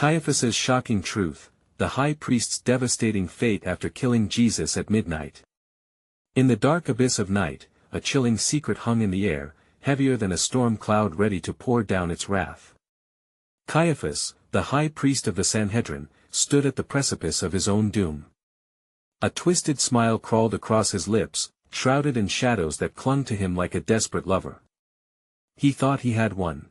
Caiaphas's shocking truth, the high priest's devastating fate after killing Jesus at midnight. In the dark abyss of night, a chilling secret hung in the air, heavier than a storm cloud ready to pour down its wrath. Caiaphas, the high priest of the Sanhedrin, stood at the precipice of his own doom. A twisted smile crawled across his lips, shrouded in shadows that clung to him like a desperate lover. He thought he had won.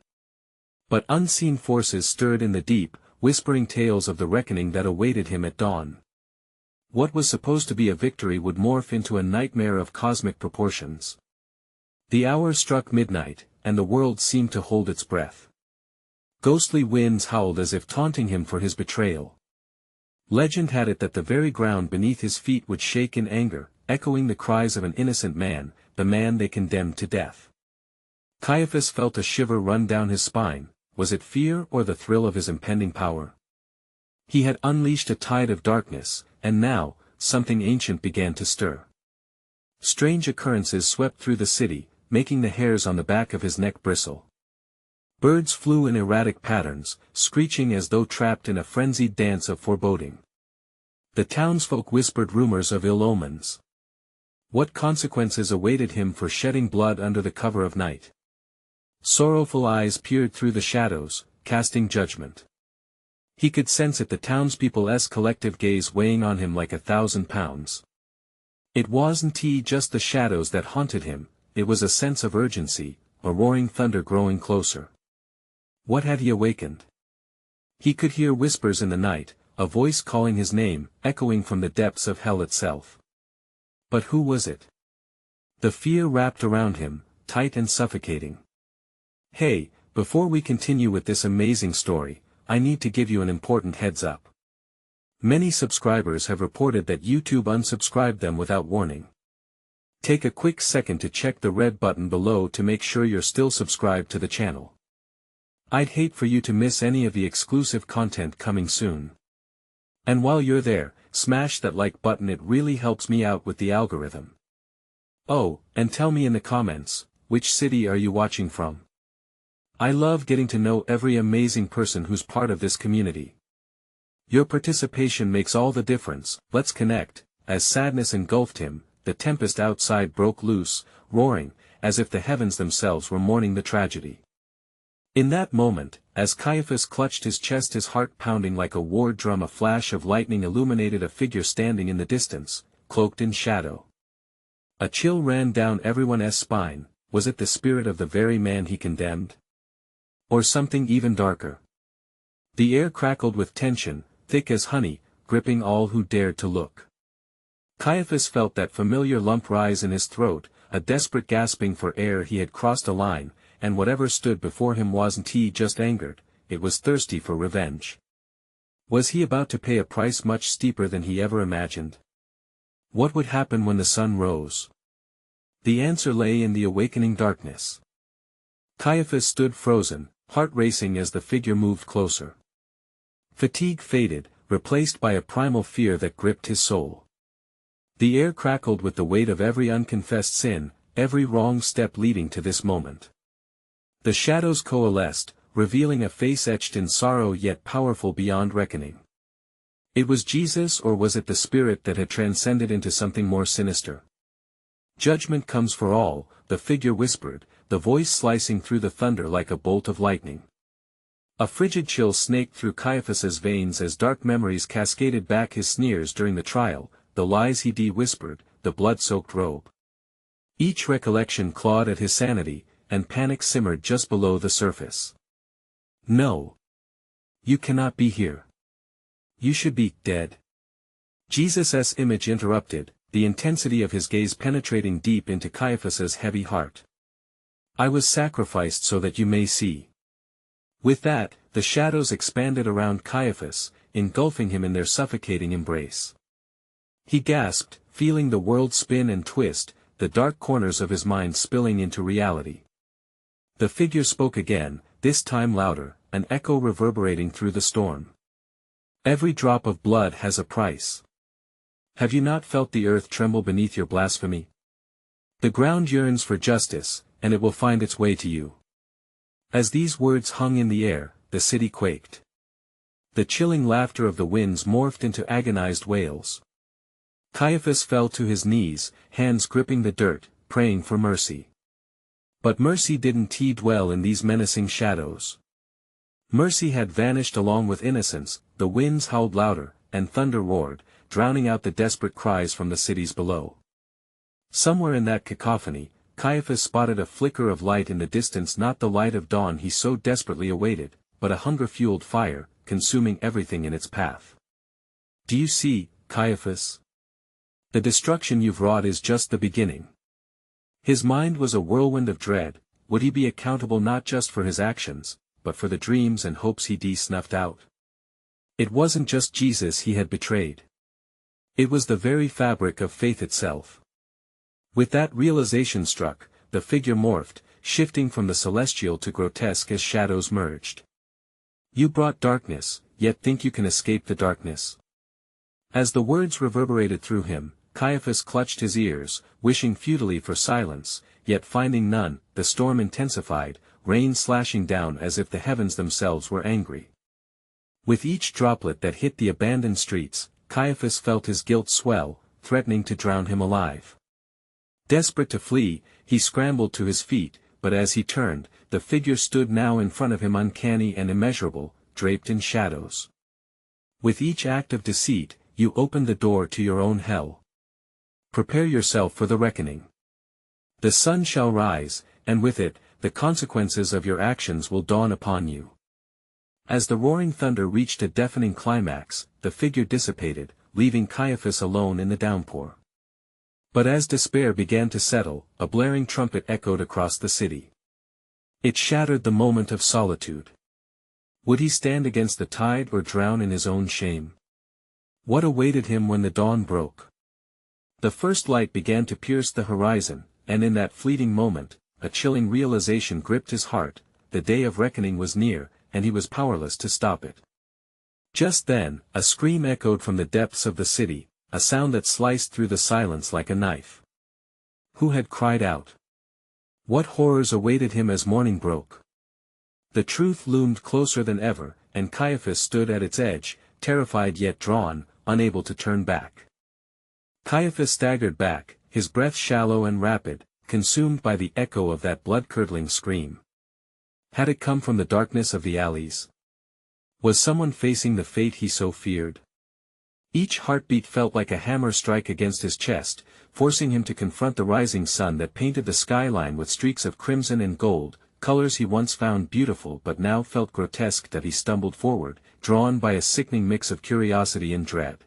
But unseen forces stirred in the deep, whispering tales of the reckoning that awaited him at dawn. What was supposed to be a victory would morph into a nightmare of cosmic proportions. The hour struck midnight, and the world seemed to hold its breath. Ghostly winds howled as if taunting him for his betrayal. Legend had it that the very ground beneath his feet would shake in anger, echoing the cries of an innocent man, the man they condemned to death. Caiaphas felt a shiver run down his spine. Was it fear or the thrill of his impending power? He had unleashed a tide of darkness, and now, something ancient began to stir. Strange occurrences swept through the city, making the hairs on the back of his neck bristle. Birds flew in erratic patterns, screeching as though trapped in a frenzied dance of foreboding. The townsfolk whispered rumors of ill omens. What consequences awaited him for shedding blood under the cover of night? Sorrowful eyes peered through the shadows, casting judgment. He could sense it, the townspeople's collective gaze weighing on him like 1,000 pounds. It wasn't just the shadows that haunted him, it was a sense of urgency, a roaring thunder growing closer. What had he awakened? He could hear whispers in the night, a voice calling his name, echoing from the depths of hell itself. But who was it? The fear wrapped around him, tight and suffocating. Hey, before we continue with this amazing story, I need to give you an important heads up. Many subscribers have reported that YouTube unsubscribed them without warning. Take a quick second to check the red button below to make sure you're still subscribed to the channel. I'd hate for you to miss any of the exclusive content coming soon. And while you're there, smash that like button, it really helps me out with the algorithm. Oh, and tell me in the comments, which city are you watching from? I love getting to know every amazing person who's part of this community. Your participation makes all the difference. Let's connect. As sadness engulfed him, the tempest outside broke loose, roaring, as if the heavens themselves were mourning the tragedy. In that moment, as Caiaphas clutched his chest, his heart pounding like a war drum, a flash of lightning illuminated a figure standing in the distance, cloaked in shadow. A chill ran down everyone's spine. Was it the spirit of the very man he condemned? Or something even darker? The air crackled with tension, thick as honey, gripping all who dared to look. Caiaphas felt that familiar lump rise in his throat, a desperate gasping for air. He had crossed a line, and whatever stood before him wasn't just angered, it was thirsty for revenge. Was he about to pay a price much steeper than he ever imagined? What would happen when the sun rose? The answer lay in the awakening darkness. Caiaphas stood frozen, heart racing as the figure moved closer. Fatigue faded, replaced by a primal fear that gripped his soul. The air crackled with the weight of every unconfessed sin, every wrong step leading to this moment. The shadows coalesced, revealing a face etched in sorrow yet powerful beyond reckoning. It was Jesus, or was it the spirit that had transcended into something more sinister? Judgment comes for all, the figure whispered, the voice slicing through the thunder like a bolt of lightning. A frigid chill snaked through Caiaphas's veins as dark memories cascaded back, his sneers during the trial, the lies he whispered, the blood-soaked robe. Each recollection clawed at his sanity, and panic simmered just below the surface. No. You cannot be here. You should be dead. Jesus' image interrupted, the intensity of his gaze penetrating deep into Caiaphas's heavy heart. I was sacrificed so that you may see. With that, the shadows expanded around Caiaphas, engulfing him in their suffocating embrace. He gasped, feeling the world spin and twist, the dark corners of his mind spilling into reality. The figure spoke again, this time louder, an echo reverberating through the storm. Every drop of blood has a price. Have you not felt the earth tremble beneath your blasphemy? The ground yearns for justice, and it will find its way to you. As these words hung in the air, the city quaked. The chilling laughter of the winds morphed into agonized wails. Caiaphas fell to his knees, hands gripping the dirt, praying for mercy. But mercy didn't dwell in these menacing shadows. Mercy had vanished along with innocence. The winds howled louder, and thunder roared, drowning out the desperate cries from the cities below. Somewhere in that cacophony, Caiaphas spotted a flicker of light in the distance, not the light of dawn he so desperately awaited, but a hunger-fueled fire, consuming everything in its path. Do you see, Caiaphas? The destruction you've wrought is just the beginning. His mind was a whirlwind of dread. Would he be accountable not just for his actions, but for the dreams and hopes he snuffed out? It wasn't just Jesus he had betrayed. It was the very fabric of faith itself. With that realization struck, the figure morphed, shifting from the celestial to grotesque as shadows merged. You brought darkness, yet think you can escape the darkness. As the words reverberated through him, Caiaphas clutched his ears, wishing futilely for silence, yet finding none. The storm intensified, rain slashing down as if the heavens themselves were angry. With each droplet that hit the abandoned streets, Caiaphas felt his guilt swell, threatening to drown him alive. Desperate to flee, he scrambled to his feet, but as he turned, the figure stood now in front of him, uncanny and immeasurable, draped in shadows. With each act of deceit, you opened the door to your own hell. Prepare yourself for the reckoning. The sun shall rise, and with it, the consequences of your actions will dawn upon you. As the roaring thunder reached a deafening climax, the figure dissipated, leaving Caiaphas alone in the downpour. But as despair began to settle, a blaring trumpet echoed across the city. It shattered the moment of solitude. Would he stand against the tide or drown in his own shame? What awaited him when the dawn broke? The first light began to pierce the horizon, and in that fleeting moment, a chilling realization gripped his heart. The day of reckoning was near, and he was powerless to stop it. Just then, a scream echoed from the depths of the city, a sound that sliced through the silence like a knife. Who had cried out? What horrors awaited him as morning broke? The truth loomed closer than ever, and Caiaphas stood at its edge, terrified yet drawn, unable to turn back. Caiaphas staggered back, his breath shallow and rapid, consumed by the echo of that blood-curdling scream. Had it come from the darkness of the alleys? Was someone facing the fate he so feared? Each heartbeat felt like a hammer strike against his chest, forcing him to confront the rising sun that painted the skyline with streaks of crimson and gold, colors he once found beautiful but now felt grotesque. That he stumbled forward, drawn by a sickening mix of curiosity and dread.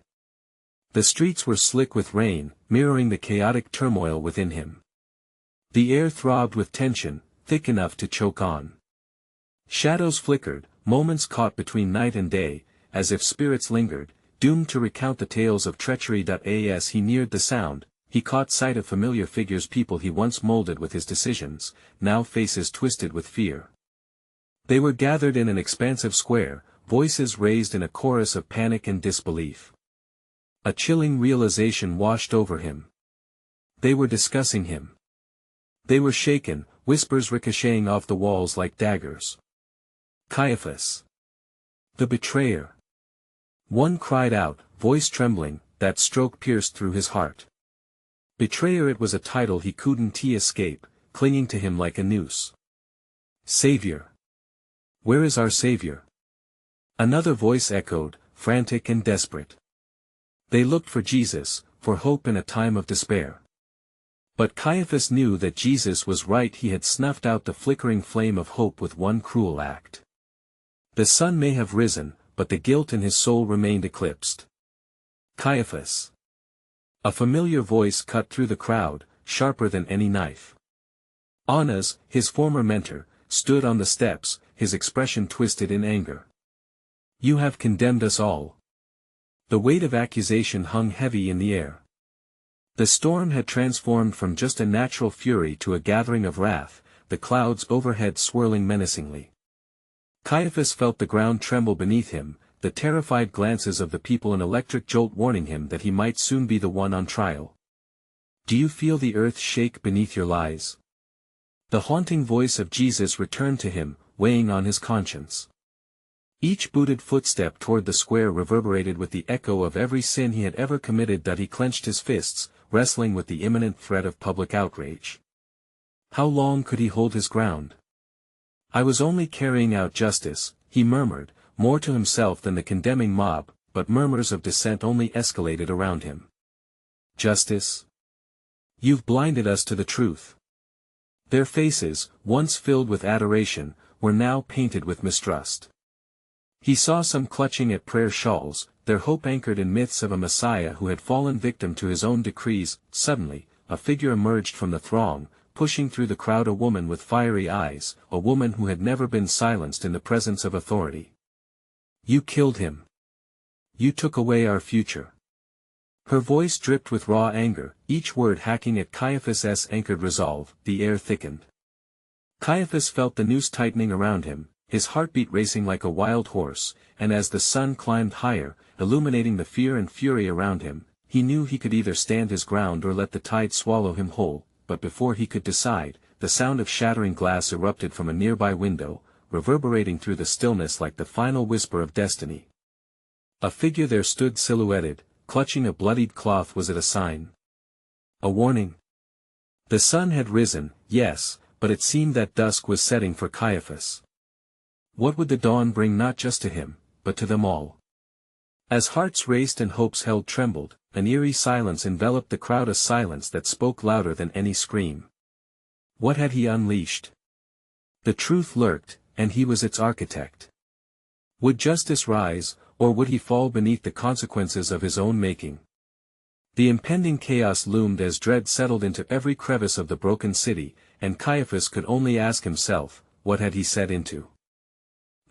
The streets were slick with rain, mirroring the chaotic turmoil within him. The air throbbed with tension, thick enough to choke on. Shadows flickered, moments caught between night and day, as if spirits lingered, doomed to recount the tales of treachery. As he neared the sound, he caught sight of familiar figures, people he once molded with his decisions, now faces twisted with fear. They were gathered in an expansive square, voices raised in a chorus of panic and disbelief. A chilling realization washed over him. They were discussing him. They were shaken, whispers ricocheting off the walls like daggers. Caiaphas. The betrayer. One cried out, voice trembling, that stroke pierced through his heart. Betrayer, it was a title he couldn't escape, clinging to him like a noose. Savior. Where is our Savior? Another voice echoed, frantic and desperate. They looked for Jesus, for hope in a time of despair. But Caiaphas knew that Jesus was right. He had snuffed out the flickering flame of hope with one cruel act. The sun may have risen, but the guilt in his soul remained eclipsed. Caiaphas. A familiar voice cut through the crowd, sharper than any knife. Annas, his former mentor, stood on the steps, his expression twisted in anger. You have condemned us all. The weight of accusation hung heavy in the air. The storm had transformed from just a natural fury to a gathering of wrath, the clouds overhead swirling menacingly. Caiaphas felt the ground tremble beneath him, the terrified glances of the people an electric jolt warning him that he might soon be the one on trial. Do you feel the earth shake beneath your lies? The haunting voice of Jesus returned to him, weighing on his conscience. Each booted footstep toward the square reverberated with the echo of every sin he had ever committed that he clenched his fists, wrestling with the imminent threat of public outrage. How long could he hold his ground? "I was only carrying out justice," he murmured, more to himself than the condemning mob, but murmurs of dissent only escalated around him. "Justice? You've blinded us to the truth." Their faces, once filled with adoration, were now painted with mistrust. He saw some clutching at prayer shawls, their hope anchored in myths of a Messiah who had fallen victim to his own decrees. Suddenly, a figure emerged from the throng, pushing through the crowd, a woman with fiery eyes, a woman who had never been silenced in the presence of authority. "You killed him. You took away our future." Her voice dripped with raw anger, each word hacking at Caiaphas' anchored resolve. The air thickened. Caiaphas felt the noose tightening around him, his heartbeat racing like a wild horse, and as the sun climbed higher, illuminating the fear and fury around him, he knew he could either stand his ground or let the tide swallow him whole. But before he could decide, the sound of shattering glass erupted from a nearby window, reverberating through the stillness like the final whisper of destiny. A figure there stood silhouetted, clutching a bloodied cloth. Was it a sign? A warning? The sun had risen, yes, but it seemed that dusk was setting for Caiaphas. What would the dawn bring, not just to him, but to them all? As hearts raced and hopes held trembled, an eerie silence enveloped the crowd, a silence that spoke louder than any scream. What had he unleashed? The truth lurked, and he was its architect. Would justice rise, or would he fall beneath the consequences of his own making? The impending chaos loomed as dread settled into every crevice of the broken city, and Caiaphas could only ask himself, what had he set into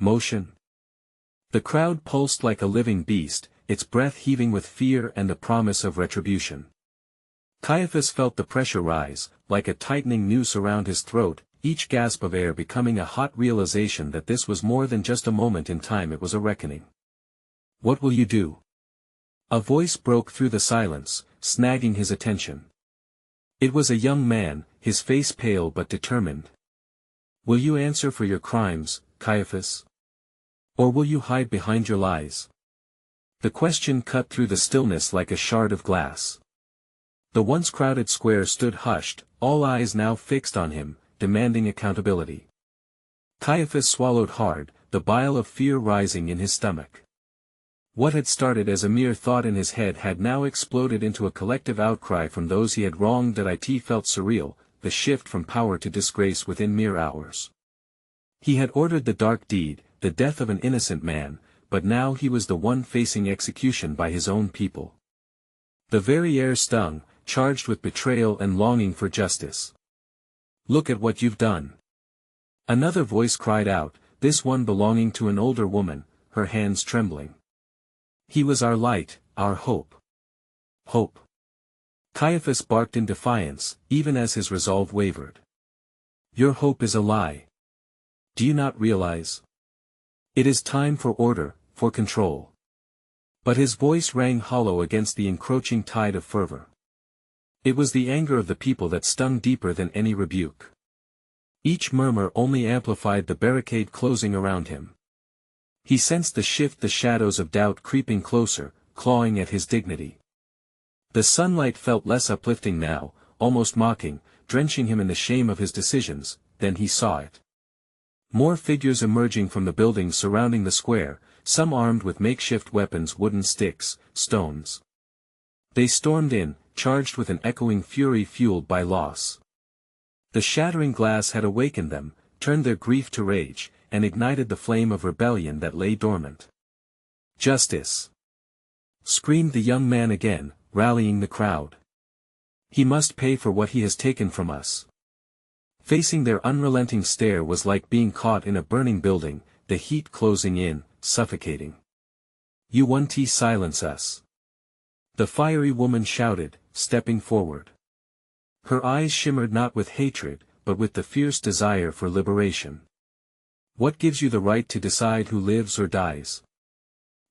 motion? The crowd pulsed like a living beast, its breath heaving with fear and the promise of retribution. Caiaphas felt the pressure rise, like a tightening noose around his throat, each gasp of air becoming a hot realization that this was more than just a moment in time, it was a reckoning. "What will you do?" A voice broke through the silence, snagging his attention. It was a young man, his face pale but determined. "Will you answer for your crimes, Caiaphas? Or will you hide behind your lies?" The question cut through the stillness like a shard of glass. The once crowded square stood hushed, all eyes now fixed on him, demanding accountability. Caiaphas swallowed hard, the bile of fear rising in his stomach. What had started as a mere thought in his head had now exploded into a collective outcry from those he had wronged. That it felt surreal, the shift from power to disgrace within mere hours. He had ordered the dark deed, the death of an innocent man, but now he was the one facing execution by his own people. The very air stung, charged with betrayal and longing for justice. "Look at what you've done." Another voice cried out, this one belonging to an older woman, her hands trembling. "He was our light, our hope." Hope. Caiaphas barked in defiance, even as his resolve wavered. "Your hope is a lie. Do you not realize? It is time for order, for control." But his voice rang hollow against the encroaching tide of fervor. It was the anger of the people that stung deeper than any rebuke. Each murmur only amplified the barricade closing around him. He sensed the shift, the shadows of doubt creeping closer, clawing at his dignity. The sunlight felt less uplifting now, almost mocking, drenching him in the shame of his decisions. Then he saw it. More figures emerging from the buildings surrounding the square, some armed with makeshift weapons, wooden sticks, stones. They stormed in, charged with an echoing fury fueled by loss. The shattering glass had awakened them, turned their grief to rage, and ignited the flame of rebellion that lay dormant. "Justice!" screamed the young man again, rallying the crowd. "He must pay for what he has taken from us." Facing their unrelenting stare was like being caught in a burning building, the heat closing in, suffocating. "You won't silence us!" the fiery woman shouted, stepping forward. Her eyes shimmered not with hatred, but with the fierce desire for liberation. "What gives you the right to decide who lives or dies?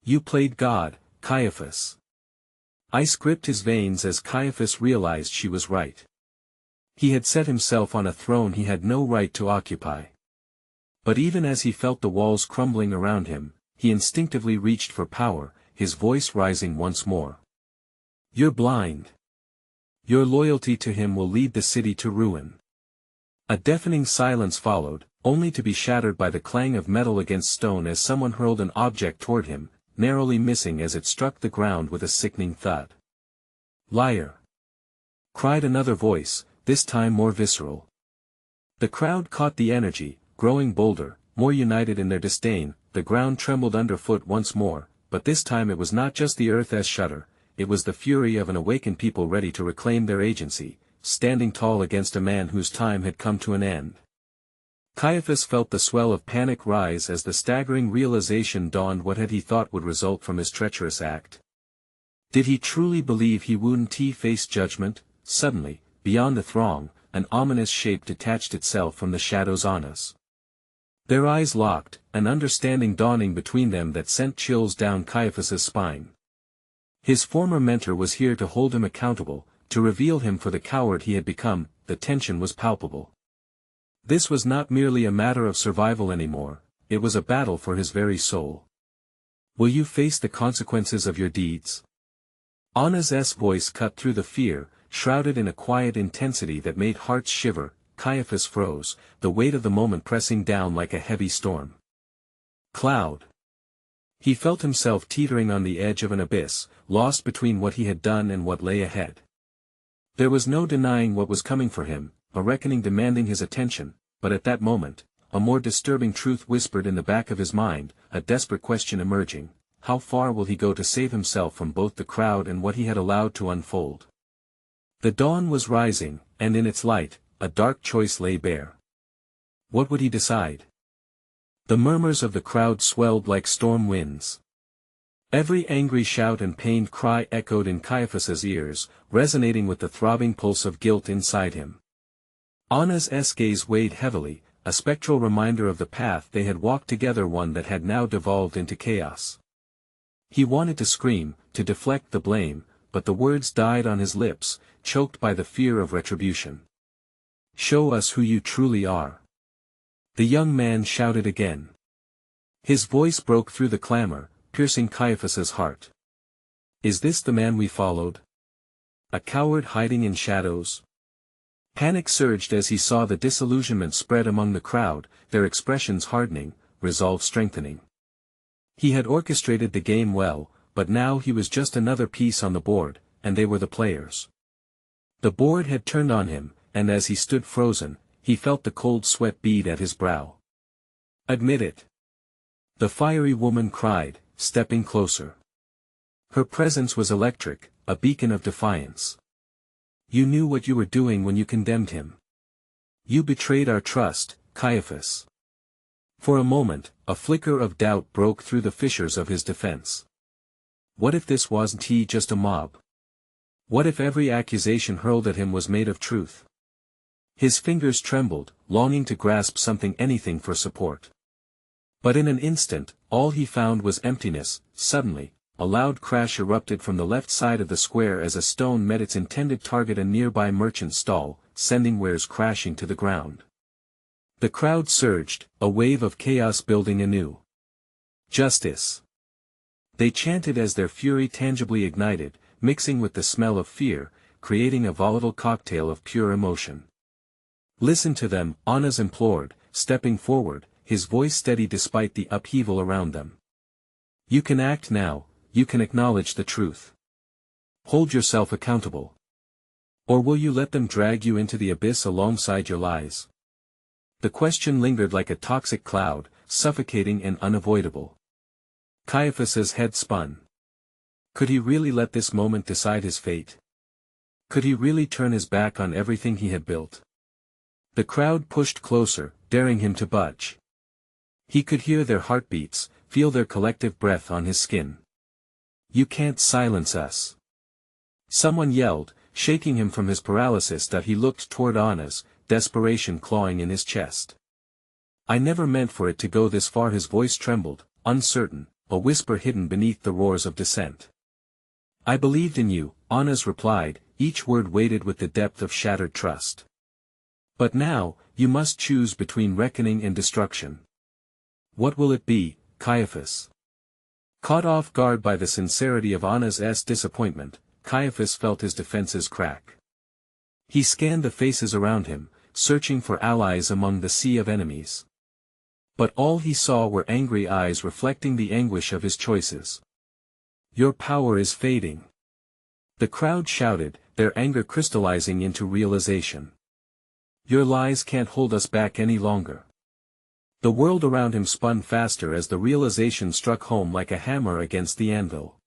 You played God, Caiaphas." Ice gripped his veins as Caiaphas realized she was right. He had set himself on a throne he had no right to occupy. But even as he felt the walls crumbling around him, he instinctively reached for power, his voice rising once more. "You're blind. Your loyalty to him will lead the city to ruin." A deafening silence followed, only to be shattered by the clang of metal against stone as someone hurled an object toward him, narrowly missing as it struck the ground with a sickening thud. "Liar!" cried another voice, this time more visceral. The crowd caught the energy, growing bolder, more united in their disdain. The ground trembled underfoot once more, but this time it was not just the earth's shudder, it was the fury of an awakened people ready to reclaim their agency, standing tall against a man whose time had come to an end. Caiaphas felt the swell of panic rise as the staggering realization dawned. What had he thought would result from his treacherous act? Did he truly believe he wouldn't face judgment? Suddenly, beyond the throng, an ominous shape detached itself from the shadows on us. Their eyes locked, an understanding dawning between them that sent chills down Caiaphas's spine. His former mentor was here to hold him accountable, to reveal him for the coward he had become. The tension was palpable. This was not merely a matter of survival anymore, it was a battle for his very soul. "Will you face the consequences of your deeds?" Anna's voice cut through the fear, shrouded in a quiet intensity that made hearts shiver. Caiaphas froze, the weight of the moment pressing down like a heavy storm cloud. He felt himself teetering on the edge of an abyss, lost between what he had done and what lay ahead. There was no denying what was coming for him, a reckoning demanding his attention, but at that moment, a more disturbing truth whispered in the back of his mind, a desperate question emerging: how far will he go to save himself from both the crowd and what he had allowed to unfold? The dawn was rising, and in its light, a dark choice lay bare. What would he decide? The murmurs of the crowd swelled like storm winds. Every angry shout and pained cry echoed in Caiaphas's ears, resonating with the throbbing pulse of guilt inside him. Anna's gaze weighed heavily, a spectral reminder of the path they had walked together, one that had now devolved into chaos. He wanted to scream, to deflect the blame, but the words died on his lips, choked by the fear of retribution. "Show us who you truly are," the young man shouted again. His voice broke through the clamor, piercing Caiaphas's heart. "Is this the man we followed? A coward hiding in shadows?" Panic surged as he saw the disillusionment spread among the crowd, their expressions hardening, resolve strengthening. He had orchestrated the game well, but now he was just another piece on the board, and they were the players. The board had turned on him, and as he stood frozen, he felt the cold sweat bead at his brow. "Admit it," the fiery woman cried, stepping closer. Her presence was electric, a beacon of defiance. "You knew what you were doing when you condemned him. You betrayed our trust, Caiaphas." For a moment, a flicker of doubt broke through the fissures of his defense. What if this wasn't just a mob? What if every accusation hurled at him was made of truth? His fingers trembled, longing to grasp something, anything for support. But in an instant, all he found was emptiness. Suddenly, a loud crash erupted from the left side of the square as a stone met its intended target, a nearby merchant's stall, sending wares crashing to the ground. The crowd surged, a wave of chaos building anew. "Justice!" they chanted as their fury tangibly ignited, mixing with the smell of fear, creating a volatile cocktail of pure emotion. "Listen to them," Annas implored, stepping forward, his voice steady despite the upheaval around them. "You can act now, you can acknowledge the truth. Hold yourself accountable. Or will you let them drag you into the abyss alongside your lies?" The question lingered like a toxic cloud, suffocating and unavoidable. Caiaphas's head spun. Could he really let this moment decide his fate? Could he really turn his back on everything he had built? The crowd pushed closer, daring him to budge. He could hear their heartbeats, feel their collective breath on his skin. "You can't silence us," someone yelled, shaking him from his paralysis. That he looked toward Annas, desperation clawing in his chest. "I never meant for it to go this far." His voice trembled, uncertain, a whisper hidden beneath the roars of dissent. "I believed in you," Annas replied, each word weighted with the depth of shattered trust. "But now, you must choose between reckoning and destruction. What will it be, Caiaphas?" Caught off guard by the sincerity of Annas' disappointment, Caiaphas felt his defenses crack. He scanned the faces around him, searching for allies among the sea of enemies. But all he saw were angry eyes reflecting the anguish of his choices. "Your power is fading." The crowd shouted, their anger crystallizing into realization. "Your lies can't hold us back any longer." The world around him spun faster as the realization struck home like a hammer against the anvil.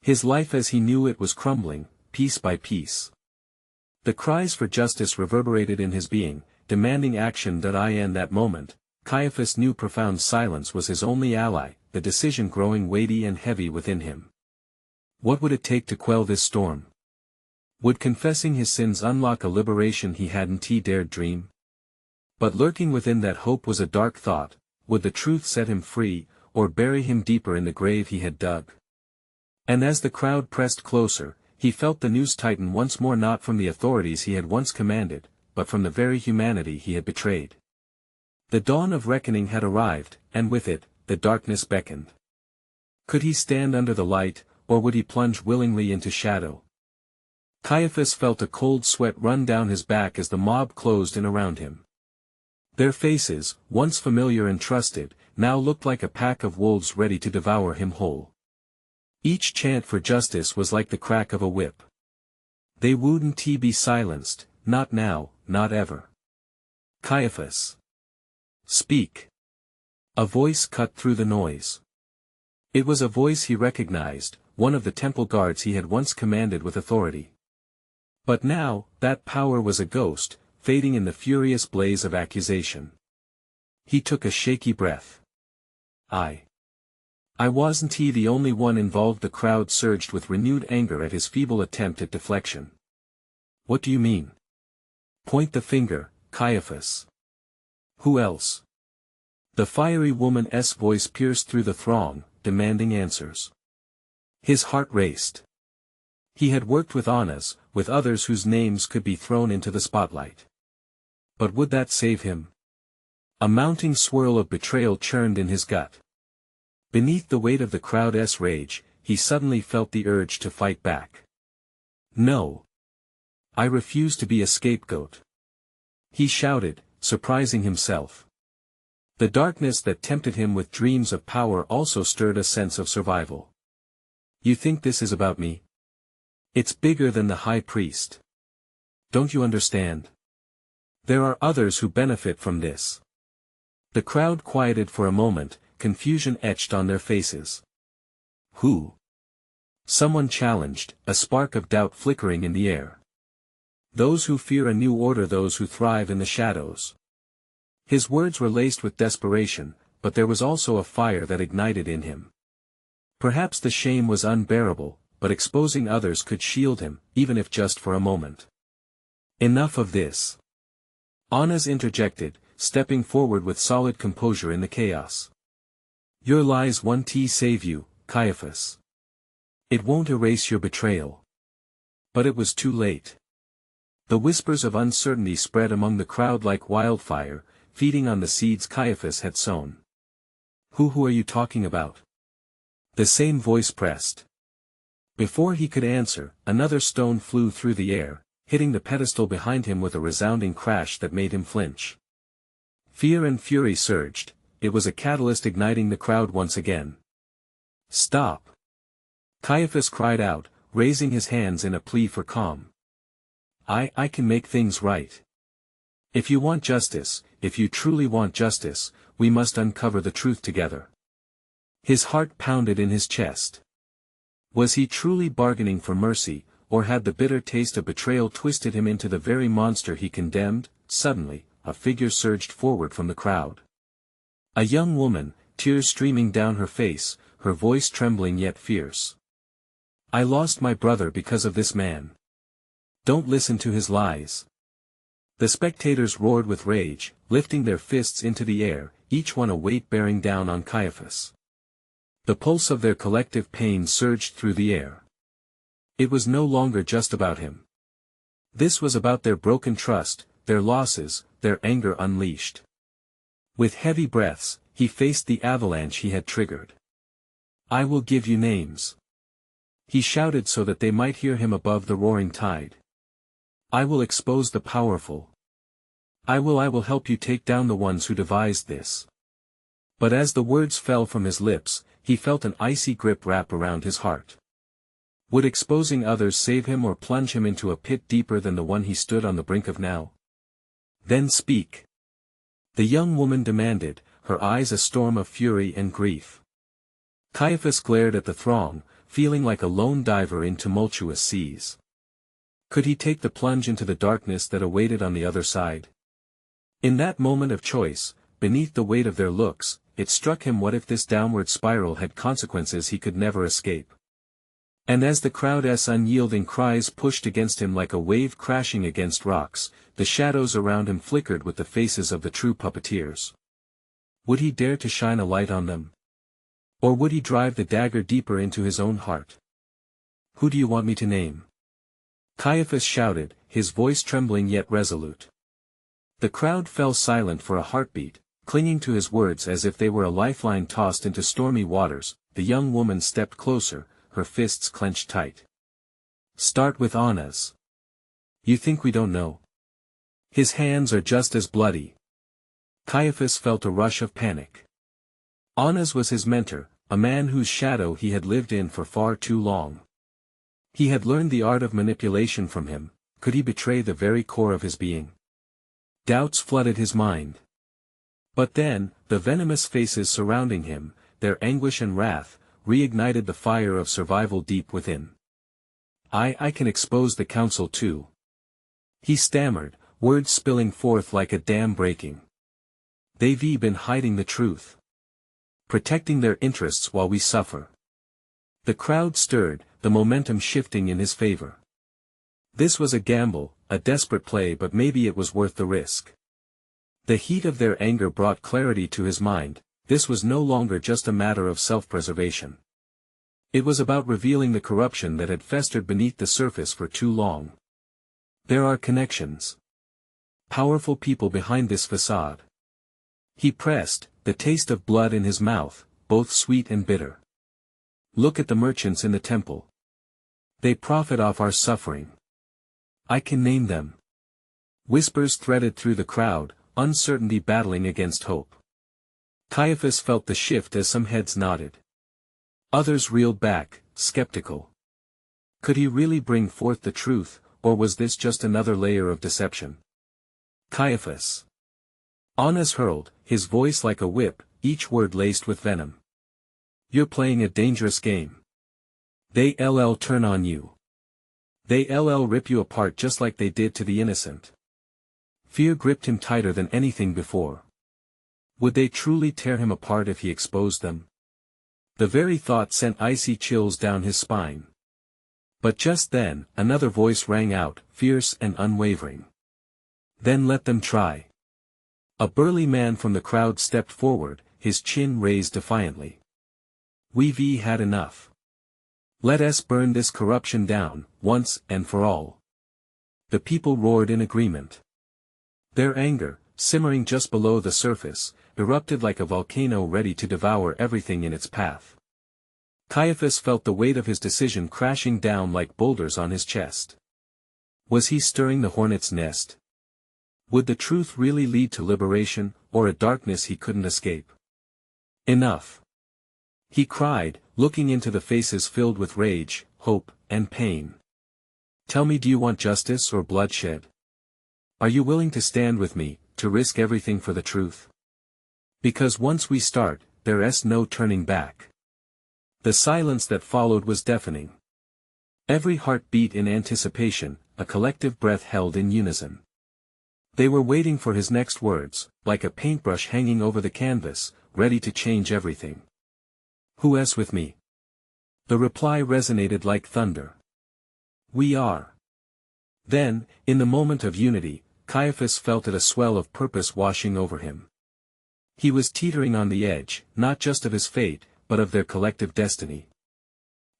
His life as he knew it was crumbling, piece by piece. The cries for justice reverberated in his being, demanding action. In that moment, Caiaphas knew profound silence was his only ally, the decision growing weighty and heavy within him. What would it take to quell this storm? Would confessing his sins unlock a liberation he hadn't dared dream? But lurking within that hope was a dark thought: would the truth set him free, or bury him deeper in the grave he had dug? And as the crowd pressed closer, he felt the news tighten once more, not from the authorities he had once commanded, but from the very humanity he had betrayed. The dawn of reckoning had arrived, and with it, the darkness beckoned. Could he stand under the light, or would he plunge willingly into shadow? Caiaphas felt a cold sweat run down his back as the mob closed in around him. Their faces, once familiar and trusted, now looked like a pack of wolves ready to devour him whole. Each chant for justice was like the crack of a whip. "They wouldn't be silenced, not now, not ever. Caiaphas. Speak." A voice cut through the noise. It was a voice he recognized, one of the temple guards he had once commanded with authority. But now, that power was a ghost, fading in the furious blaze of accusation. He took a shaky breath. I wasn't the only one involved." The crowd surged with renewed anger at his feeble attempt at deflection. "What do you mean? Point the finger, Caiaphas. Who else?" The fiery woman's voice pierced through the throng, demanding answers. His heart raced. He had worked with Annas, with others whose names could be thrown into the spotlight. But would that save him? A mounting swirl of betrayal churned in his gut. Beneath the weight of the crowd's rage, he suddenly felt the urge to fight back. "No. I refuse to be a scapegoat," he shouted, surprising himself. The darkness that tempted him with dreams of power also stirred a sense of survival. "You think this is about me? It's bigger than the high priest. Don't you understand? There are others who benefit from this." The crowd quieted for a moment, confusion etched on their faces. "Who?" someone challenged, a spark of doubt flickering in the air. "Those who fear a new order, those who thrive in the shadows." His words were laced with desperation, but there was also a fire that ignited in him. Perhaps the shame was unbearable, but exposing others could shield him, even if just for a moment. "Enough of this." Annas interjected, stepping forward with solid composure in the chaos. "Your lies won't save you, Caiaphas. It won't erase your betrayal." But it was too late. The whispers of uncertainty spread among the crowd like wildfire, feeding on the seeds Caiaphas had sown. Who are you talking about?" The same voice pressed. Before he could answer, another stone flew through the air, hitting the pedestal behind him with a resounding crash that made him flinch. Fear and fury surged. It was a catalyst igniting the crowd once again. "Stop!" Caiaphas cried out, raising his hands in a plea for calm. I can make things right. If you want justice, if you truly want justice, we must uncover the truth together." His heart pounded in his chest. Was he truly bargaining for mercy, or had the bitter taste of betrayal twisted him into the very monster he condemned? Suddenly, a figure surged forward from the crowd. A young woman, tears streaming down her face, her voice trembling yet fierce. "I lost my brother because of this man. Don't listen to his lies." The spectators roared with rage, lifting their fists into the air, each one a weight bearing down on Caiaphas. The pulse of their collective pain surged through the air. It was no longer just about him. This was about their broken trust, their losses, their anger unleashed. With heavy breaths, he faced the avalanche he had triggered. I will give you names. He shouted so that they might hear him above the roaring tide. I will expose the powerful. I will help you take down the ones who devised this. But as the words fell from his lips, he felt an icy grip wrap around his heart. Would exposing others save him or plunge him into a pit deeper than the one he stood on the brink of now? Then speak. The young woman demanded, her eyes a storm of fury and grief. Caiaphas glared at the throng, feeling like a lone diver in tumultuous seas. Could he take the plunge into the darkness that awaited on the other side? In that moment of choice, beneath the weight of their looks, it struck him, what if this downward spiral had consequences he could never escape? And as the crowd's unyielding cries pushed against him like a wave crashing against rocks, the shadows around him flickered with the faces of the true puppeteers. Would he dare to shine a light on them? Or would he drive the dagger deeper into his own heart? Who do you want me to name? Caiaphas shouted, his voice trembling yet resolute. The crowd fell silent for a heartbeat, clinging to his words as if they were a lifeline tossed into stormy waters. The young woman stepped closer, her fists clenched tight. Start with Annas. You think we don't know? His hands are just as bloody. Caiaphas felt a rush of panic. Annas was his mentor, a man whose shadow he had lived in for far too long. He had learned the art of manipulation from him. Could he betray the very core of his being? Doubts flooded his mind. But then, the venomous faces surrounding him, their anguish and wrath, reignited the fire of survival deep within. I can expose the council too. He stammered, words spilling forth like a dam breaking. They've been hiding the truth. Protecting their interests while we suffer. The crowd stirred, the momentum shifting in his favor. This was a gamble, a desperate play, but maybe it was worth the risk. The heat of their anger brought clarity to his mind. This was no longer just a matter of self-preservation. It was about revealing the corruption that had festered beneath the surface for too long. There are connections. Powerful people behind this facade. He pressed, the taste of blood in his mouth, both sweet and bitter. Look at the merchants in the temple. They profit off our suffering. I can name them. Whispers threaded through the crowd, uncertainty battling against hope. Caiaphas felt the shift as some heads nodded. Others reeled back, skeptical. Could he really bring forth the truth, or was this just another layer of deception? Caiaphas. Annas hurled, his voice like a whip, each word laced with venom. You're playing a dangerous game. They'll turn on you. They'll rip you apart just like they did to the innocent. Fear gripped him tighter than anything before. Would they truly tear him apart if he exposed them? The very thought sent icy chills down his spine. But just then, another voice rang out, fierce and unwavering. Then let them try. A burly man from the crowd stepped forward, his chin raised defiantly. We've had enough. Let us burn this corruption down, once and for all. The people roared in agreement. Their anger, simmering just below the surface, erupted like a volcano ready to devour everything in its path. Caiaphas felt the weight of his decision crashing down like boulders on his chest. Was he stirring the hornet's nest? Would the truth really lead to liberation, or a darkness he couldn't escape? Enough! He cried, looking into the faces filled with rage, hope, and pain. Tell me, do you want justice or bloodshed? Are you willing to stand with me, to risk everything for the truth? Because once we start, there's no turning back. The silence that followed was deafening. Every heart beat in anticipation, a collective breath held in unison. They were waiting for his next words, like a paintbrush hanging over the canvas, ready to change everything. Who's with me? The reply resonated like thunder. We are. Then, in the moment of unity, Caiaphas felt a swell of purpose washing over him. He was teetering on the edge, not just of his fate, but of their collective destiny.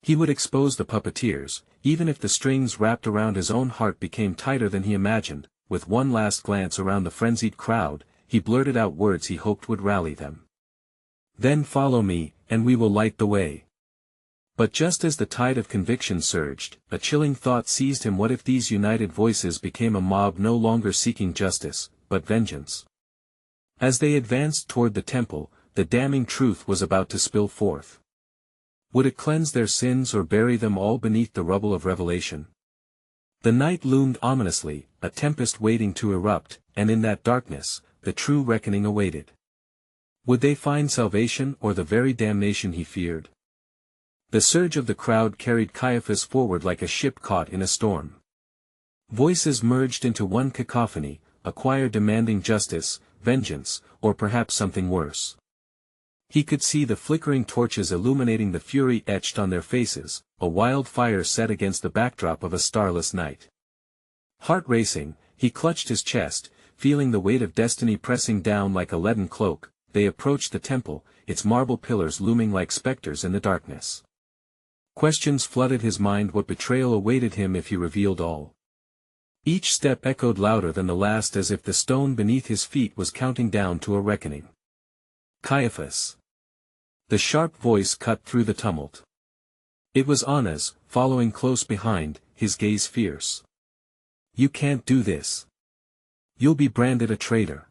He would expose the puppeteers, even if the strings wrapped around his own heart became tighter than he imagined. With one last glance around the frenzied crowd, he blurted out words he hoped would rally them. Then follow me, and we will light the way. But just as the tide of conviction surged, a chilling thought seized him: what if these united voices became a mob no longer seeking justice, but vengeance? As they advanced toward the temple, the damning truth was about to spill forth. Would it cleanse their sins or bury them all beneath the rubble of revelation? The night loomed ominously, a tempest waiting to erupt, and in that darkness, the true reckoning awaited. Would they find salvation or the very damnation he feared? The surge of the crowd carried Caiaphas forward like a ship caught in a storm. Voices merged into one cacophony, a choir demanding justice, vengeance, or perhaps something worse. He could see the flickering torches illuminating the fury etched on their faces, a wild fire set against the backdrop of a starless night. Heart racing, he clutched his chest, feeling the weight of destiny pressing down like a leaden cloak. They approached the temple, its marble pillars looming like specters in the darkness. Questions flooded his mind: what betrayal awaited him if he revealed all? Each step echoed louder than the last, as if the stone beneath his feet was counting down to a reckoning. Caiaphas. The sharp voice cut through the tumult. It was Annas, following close behind, his gaze fierce. You can't do this. You'll be branded a traitor.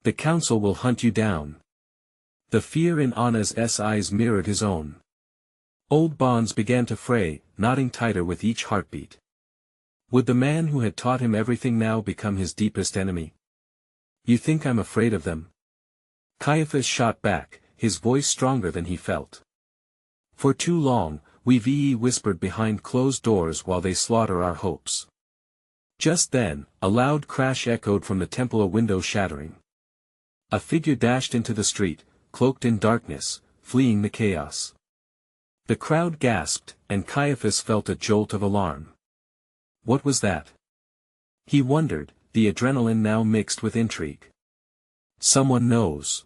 The council will hunt you down. The fear in Annas' eyes mirrored his own. Old bonds began to fray, knotting tighter with each heartbeat. Would the man who had taught him everything now become his deepest enemy? You think I'm afraid of them? Caiaphas shot back, his voice stronger than he felt. For too long, we've whispered behind closed doors while they slaughter our hopes. Just then, a loud crash echoed from the temple, a window shattering. A figure dashed into the street, cloaked in darkness, fleeing the chaos. The crowd gasped, and Caiaphas felt a jolt of alarm. What was that? He wondered, the adrenaline now mixed with intrigue. Someone knows.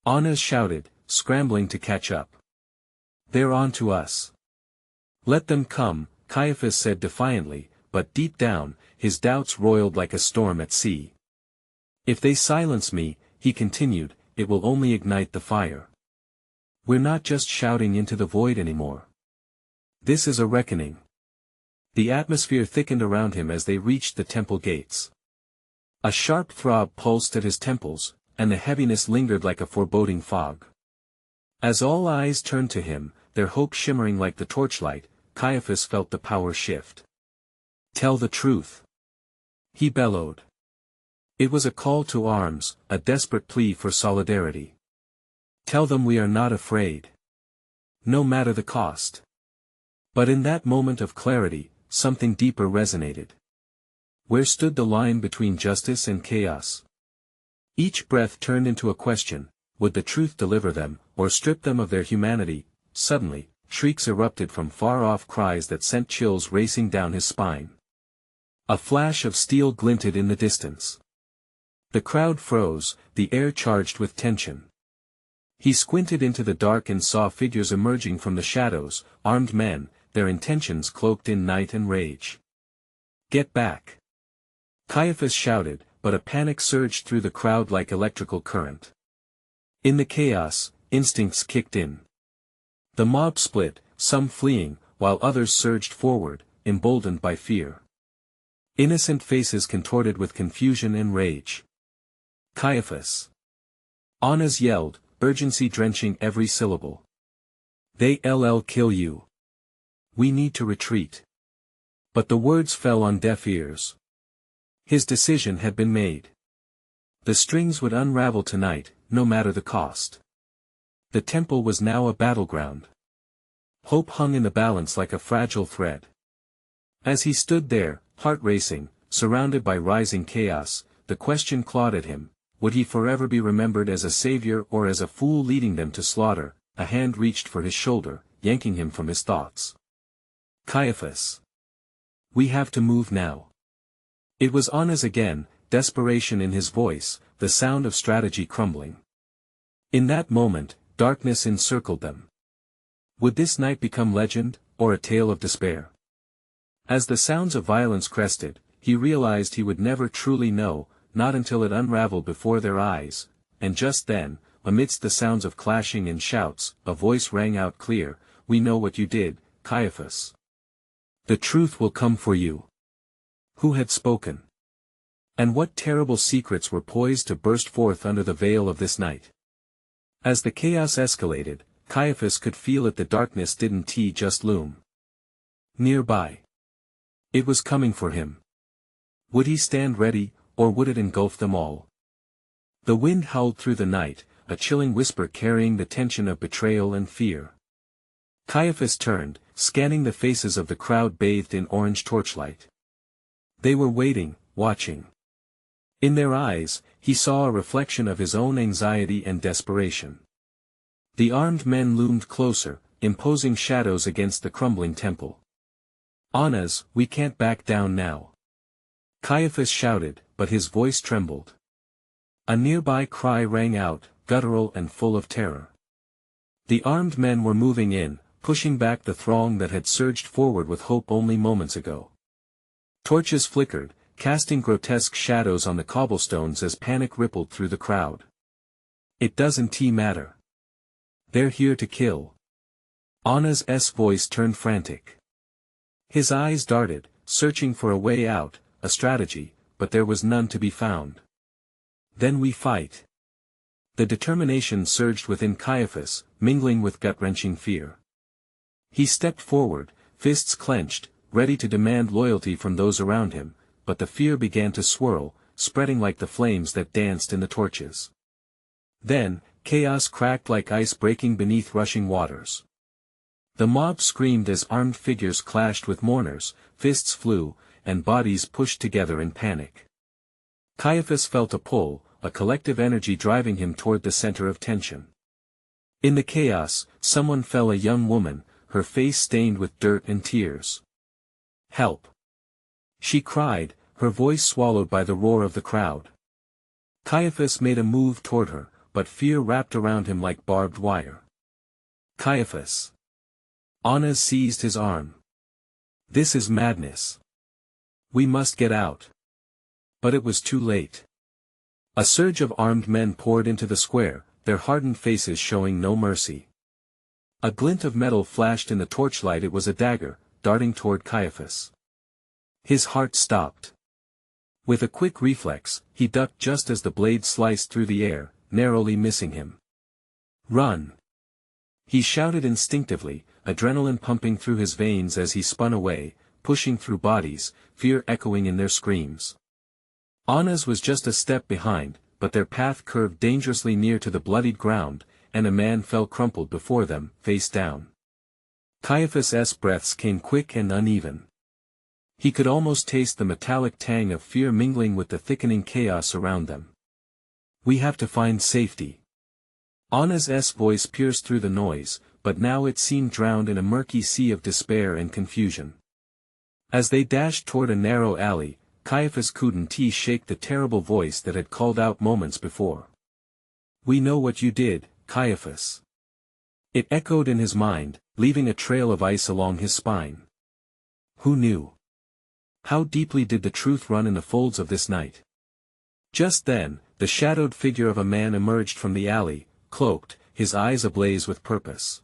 Annas shouted, scrambling to catch up. They're on to us. Let them come, Caiaphas said defiantly, but deep down, his doubts roiled like a storm at sea. If they silence me, he continued, it will only ignite the fire. We're not just shouting into the void anymore. This is a reckoning. The atmosphere thickened around him as they reached the temple gates. A sharp throb pulsed at his temples, and the heaviness lingered like a foreboding fog. As all eyes turned to him, their hope shimmering like the torchlight, Caiaphas felt the power shift. Tell the truth. He bellowed. It was a call to arms, a desperate plea for solidarity. Tell them we are not afraid. No matter the cost. But in that moment of clarity, something deeper resonated. Where stood the line between justice and chaos? Each breath turned into a question: would the truth deliver them, or strip them of their humanity? Suddenly, shrieks erupted from far-off, cries that sent chills racing down his spine. A flash of steel glinted in the distance. The crowd froze, the air charged with tension. He squinted into the dark and saw figures emerging from the shadows, armed men, their intentions cloaked in night and rage. Get back! Caiaphas shouted, but a panic surged through the crowd like electrical current. In the chaos, instincts kicked in. The mob split, some fleeing, while others surged forward, emboldened by fear. Innocent faces contorted with confusion and rage. Caiaphas! Annas yelled, urgency drenching every syllable. They'll kill you. We need to retreat. But the words fell on deaf ears. His decision had been made. The strings would unravel tonight, no matter the cost. The temple was now a battleground. Hope hung in the balance like a fragile thread. As he stood there, heart racing, surrounded by rising chaos, the question clawed at him: would he forever be remembered as a savior or as a fool leading them to slaughter? A hand reached for his shoulder, yanking him from his thoughts. Caiaphas! We have to move now. It was Annas again, desperation in his voice, the sound of strategy crumbling. In that moment, darkness encircled them. Would this night become legend, or a tale of despair? As the sounds of violence crested, he realized he would never truly know, not until it unraveled before their eyes, and just then, amidst the sounds of clashing and shouts, a voice rang out clear: "We know what you did, Caiaphas. The truth will come for you." Who had spoken? And what terrible secrets were poised to burst forth under the veil of this night? As the chaos escalated, Caiaphas could feel it. The darkness didn't just loom nearby. It was coming for him. Would he stand ready, or would it engulf them all? The wind howled through the night, a chilling whisper carrying the tension of betrayal and fear. Caiaphas turned, scanning the faces of the crowd bathed in orange torchlight. They were waiting, watching. In their eyes, he saw a reflection of his own anxiety and desperation. The armed men loomed closer, imposing shadows against the crumbling temple. "Annas, we can't back down now," Caiaphas shouted, but his voice trembled. A nearby cry rang out, guttural and full of terror. The armed men were moving in, pushing back the throng that had surged forward with hope only moments ago. Torches flickered, casting grotesque shadows on the cobblestones as panic rippled through the crowd. "It doesn't matter. They're here to kill." Annas' voice turned frantic. His eyes darted, searching for a way out, a strategy, but there was none to be found. "Then we fight." The determination surged within Caiaphas, mingling with gut-wrenching fear. He stepped forward, fists clenched, ready to demand loyalty from those around him, but the fear began to swirl, spreading like the flames that danced in the torches. Then, chaos cracked like ice breaking beneath rushing waters. The mob screamed as armed figures clashed with mourners, fists flew, and bodies pushed together in panic. Caiaphas felt a pull, a collective energy driving him toward the center of tension. In the chaos, someone fell, a young woman, her face stained with dirt and tears. "Help!" she cried, her voice swallowed by the roar of the crowd. Caiaphas made a move toward her, but fear wrapped around him like barbed wire. "Caiaphas!" Annas seized his arm. "This is madness. We must get out." But it was too late. A surge of armed men poured into the square, their hardened faces showing no mercy. A glint of metal flashed in the torchlight. It was a dagger, darting toward Caiaphas. His heart stopped. With a quick reflex, he ducked just as the blade sliced through the air, narrowly missing him. "Run!" he shouted instinctively, adrenaline pumping through his veins as he spun away, pushing through bodies, fear echoing in their screams. Annas was just a step behind, but their path curved dangerously near to the bloodied ground, and a man fell crumpled before them, face down. Caiaphas' breaths came quick and uneven. He could almost taste the metallic tang of fear mingling with the thickening chaos around them. "We have to find safety." Annas' voice pierced through the noise, but now it seemed drowned in a murky sea of despair and confusion. As they dashed toward a narrow alley, Caiaphas couldn't shake the terrible voice that had called out moments before. "We know what you did, Caiaphas." It echoed in his mind, leaving a trail of ice along his spine. Who knew? How deeply did the truth run in the folds of this night? Just then, the shadowed figure of a man emerged from the alley, cloaked, his eyes ablaze with purpose.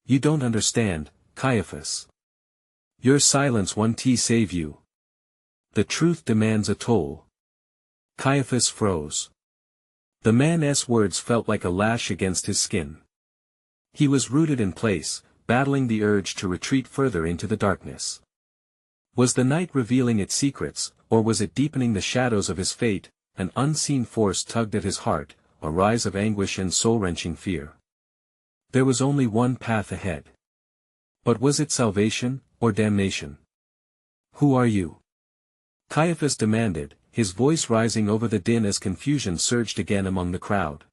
"You don't understand, Caiaphas. Your silence won't save you. The truth demands a toll." Caiaphas froze. The man's words felt like a lash against his skin. He was rooted in place, battling the urge to retreat further into the darkness. Was the night revealing its secrets, or was it deepening the shadows of his fate? An unseen force tugged at his heart, a rise of anguish and soul-wrenching fear. There was only one path ahead. But was it salvation, or damnation? "Who are you?" Caiaphas demanded, his voice rising over the din as confusion surged again among the crowd.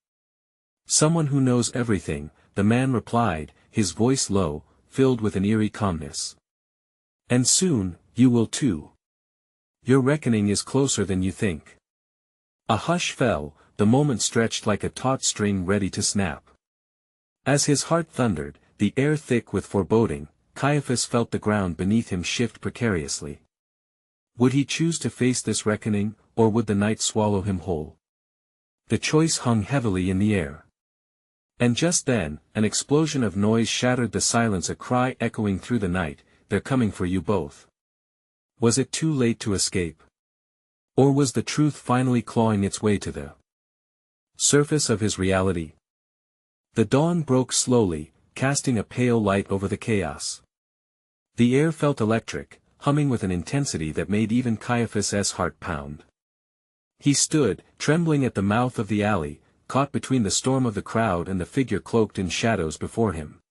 "Someone who knows everything," the man replied, his voice low, filled with an eerie calmness. "And soon, you will too. Your reckoning is closer than you think." A hush fell, the moment stretched like a taut string ready to snap. As his heart thundered, the air thick with foreboding, Caiaphas felt the ground beneath him shift precariously. Would he choose to face this reckoning, or would the night swallow him whole? The choice hung heavily in the air. And just then, an explosion of noise shattered the silence, a cry echoing through the night, "They're coming for you both." Was it too late to escape? Or was the truth finally clawing its way to the surface of his reality? The dawn broke slowly, casting a pale light over the chaos. The air felt electric, humming with an intensity that made even Caiaphas' heart pound. He stood, trembling at the mouth of the alley, caught between the storm of the crowd and the figure cloaked in shadows before him.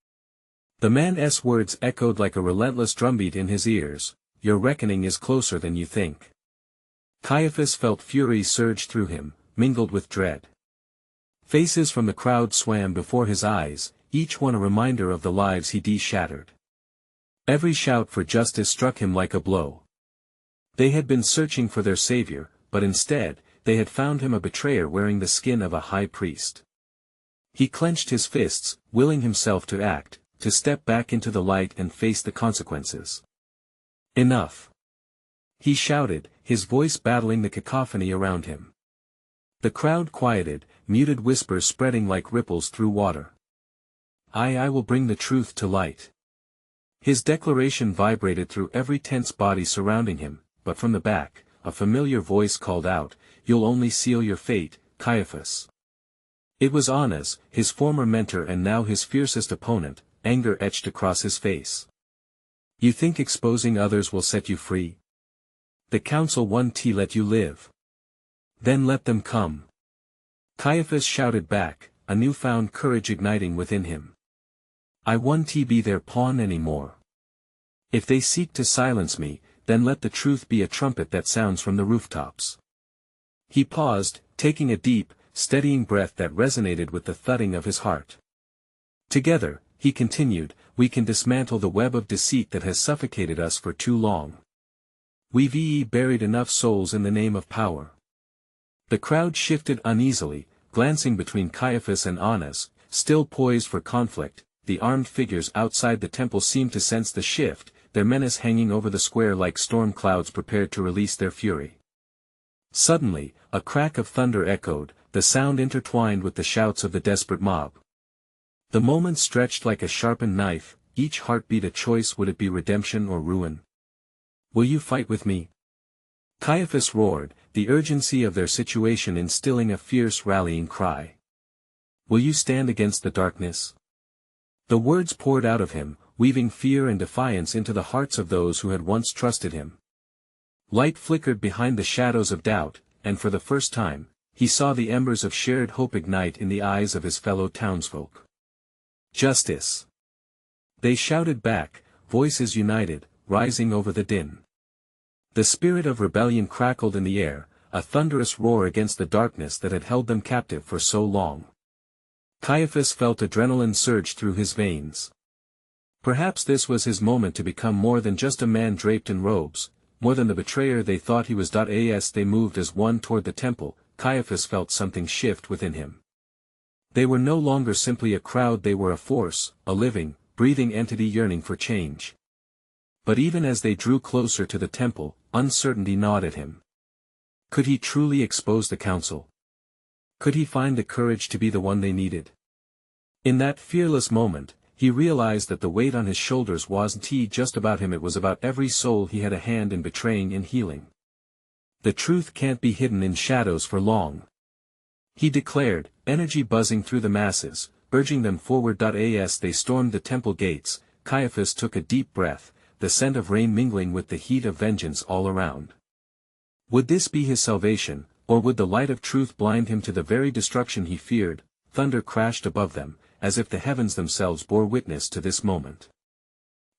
The man's words echoed like a relentless drumbeat in his ears, "Your reckoning is closer than you think." Caiaphas felt fury surge through him, mingled with dread. Faces from the crowd swam before his eyes, each one a reminder of the lives he shattered. Every shout for justice struck him like a blow. They had been searching for their savior, but instead, they had found him a betrayer wearing the skin of a high priest. He clenched his fists, willing himself to act, to step back into the light and face the consequences. "Enough!" he shouted, his voice battling the cacophony around him. The crowd quieted, muted whispers spreading like ripples through water. I will bring the truth to light." His declaration vibrated through every tense body surrounding him, but from the back, a familiar voice called out, "You'll only seal your fate, Caiaphas." It was Annas, his former mentor and now his fiercest opponent, anger etched across his face. "You think exposing others will set you free? The council won't let you live. Then let them come." Caiaphas shouted back, a newfound courage igniting within him. "I won't be their pawn anymore. If they seek to silence me, then let the truth be a trumpet that sounds from the rooftops." He paused, taking a deep, steadying breath that resonated with the thudding of his heart. "Together," he continued, "we can dismantle the web of deceit that has suffocated us for too long. We've buried enough souls in the name of power." The crowd shifted uneasily, glancing between Caiaphas and Annas, still poised for conflict. The armed figures outside the temple seemed to sense the shift, their menace hanging over the square like storm clouds prepared to release their fury. Suddenly, a crack of thunder echoed, the sound intertwined with the shouts of the desperate mob. The moment stretched like a sharpened knife, each heartbeat a choice: would it be redemption or ruin? "Will you fight with me?" Caiaphas roared, the urgency of their situation instilling a fierce rallying cry. "Will you stand against the darkness?" The words poured out of him, weaving fear and defiance into the hearts of those who had once trusted him. Light flickered behind the shadows of doubt, and for the first time, he saw the embers of shared hope ignite in the eyes of his fellow townsfolk. "Justice!" they shouted back, voices united, rising over the din. The spirit of rebellion crackled in the air, a thunderous roar against the darkness that had held them captive for so long. Caiaphas felt adrenaline surge through his veins. Perhaps this was his moment to become more than just a man draped in robes, more than the betrayer they thought he was. As they moved as one toward the temple, Caiaphas felt something shift within him. They were no longer simply a crowd, they were a force, a living, breathing entity yearning for change. But even as they drew closer to the temple, uncertainty gnawed at him. Could he truly expose the council? Could he find the courage to be the one they needed? In that fearless moment, he realized that the weight on his shoulders wasn't just about him, it was about every soul he had a hand in betraying and healing. "The truth can't be hidden in shadows for long," he declared, energy buzzing through the masses, urging them forward. As they stormed the temple gates, Caiaphas took a deep breath, the scent of rain mingling with the heat of vengeance all around. Would this be his salvation, or would the light of truth blind him to the very destruction he feared? Thunder crashed above them, as if the heavens themselves bore witness to this moment.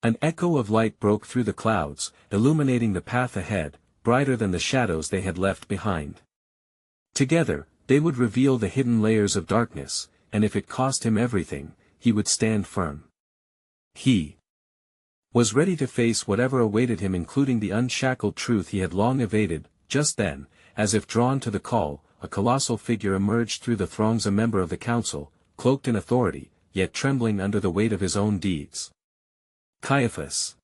An echo of light broke through the clouds, illuminating the path ahead, brighter than the shadows they had left behind. Together, they would reveal the hidden layers of darkness, and if it cost him everything, he would stand firm. He was ready to face whatever awaited him, including the unshackled truth he had long evaded. Just then, as if drawn to the call, a colossal figure emerged through the throngs, a member of the council, cloaked in authority, yet trembling under the weight of his own deeds. "Caiaphas!"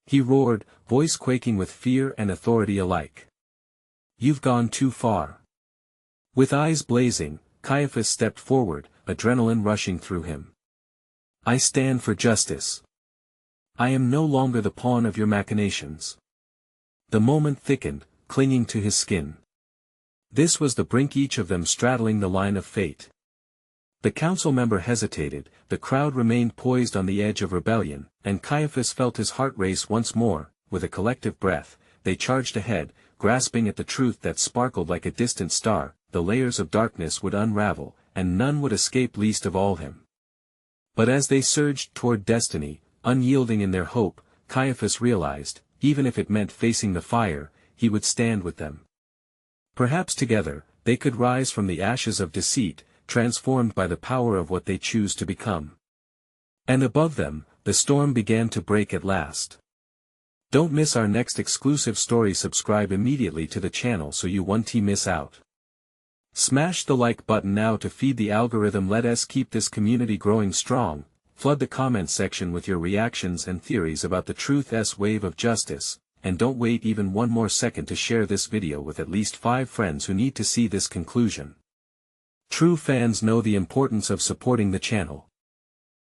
he roared, voice quaking with fear and authority alike. "You've gone too far." With eyes blazing, Caiaphas stepped forward, adrenaline rushing through him. I stand for justice. I am no longer the pawn of your machinations. The moment thickened, clinging to his skin. This was the brink, each of them straddling the line of fate. The council member hesitated, the crowd remained poised on the edge of rebellion, and Caiaphas felt his heart race once more. With a collective breath, they charged ahead, grasping at the truth that sparkled like a distant star. The layers of darkness would unravel, and none would escape, least of all him. But as they surged toward destiny, unyielding in their hope, Caiaphas realized, even if it meant facing the fire, he would stand with them. Perhaps together, they could rise from the ashes of deceit, transformed by the power of what they choose to become. And above them, the storm began to break at last. Don't miss our next exclusive story. Subscribe immediately to the channel so you won't miss out. Smash the like button now to feed the algorithm. Let us keep this community growing strong. Flood the comments section with your reactions and theories about the truth's wave of justice, and don't wait even one more second to share this video with at least 5 friends who need to see this conclusion. True fans know the importance of supporting the channel.